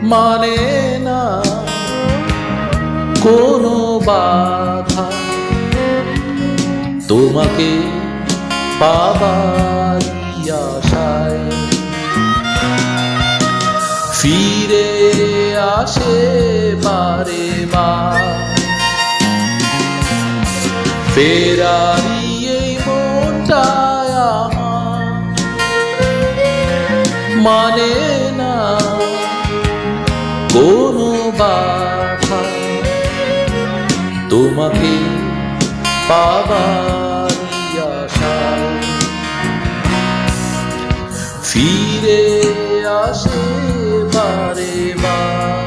মানে না কোনো বাধা তোমাকে পাবার আশায় ফিরে আসে বারে বার ফেরারি এই মনটায় আমার মানে না কোনো বাধা তোমাকে পাবার আশায় ফিরে আসে বারে বার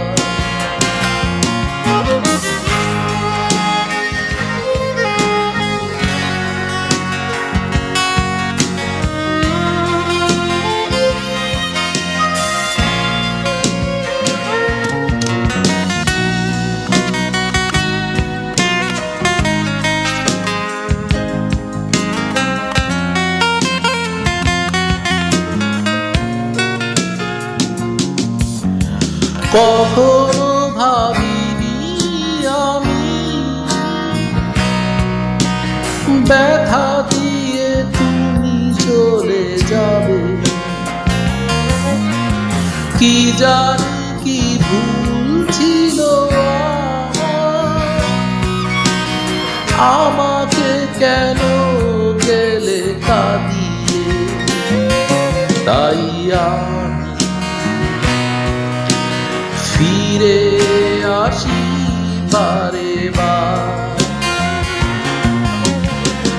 কখনো ভাবিনি আমি ব্যথা দিয়ে তুমি চলে যাবে কি জানি কি ভুল ছিল আমাকে কেন গেলে কাঁদিয়ে তাই ফিরে আসি বারে বার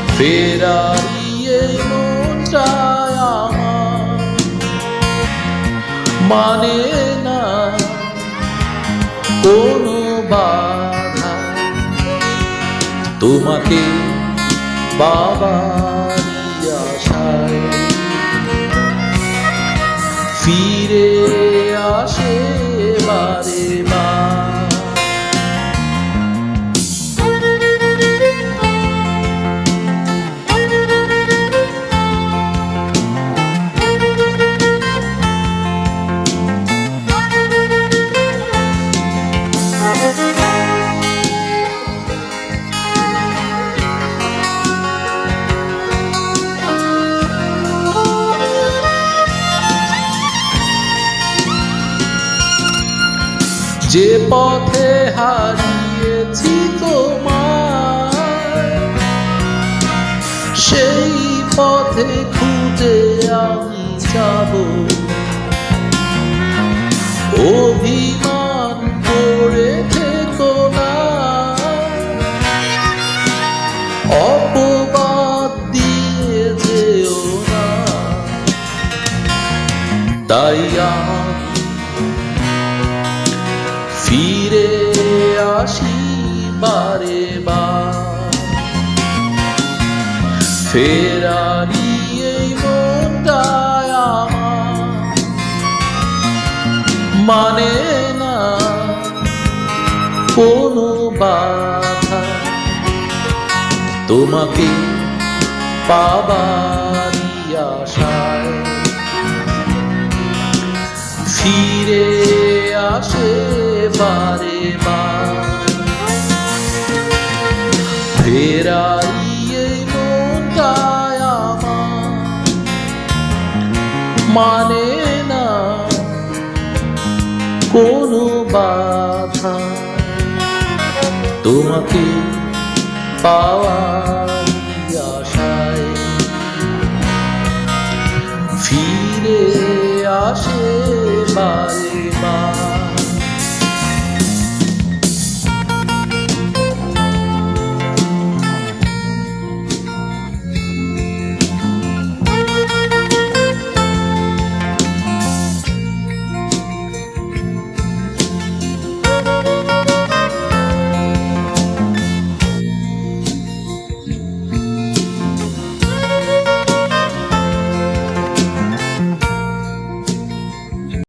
ফেরারি এই মনটায় আমার মানে না কোনো বাধা তোমাকে পাবার আশায় ফিরে আসে বারে বার যে পথে হারিয়েছি তোমায় সেই পথে খুঁজে আমি যাব অভিমান করে থেকো না অপবাদ দিয়ে যেও না তাই ফিরে আসি বারে বার ফেরারি এই মনটায় আমার মানে না কোনো বাধা তোমাকে পাবার আশায় ফিরে আসে বারে বার ফেরারি এই মনটায় আমার মানে না কোনো বাধা তোমাকে পাওয়ার আশায় ফিরে আসে বারে বার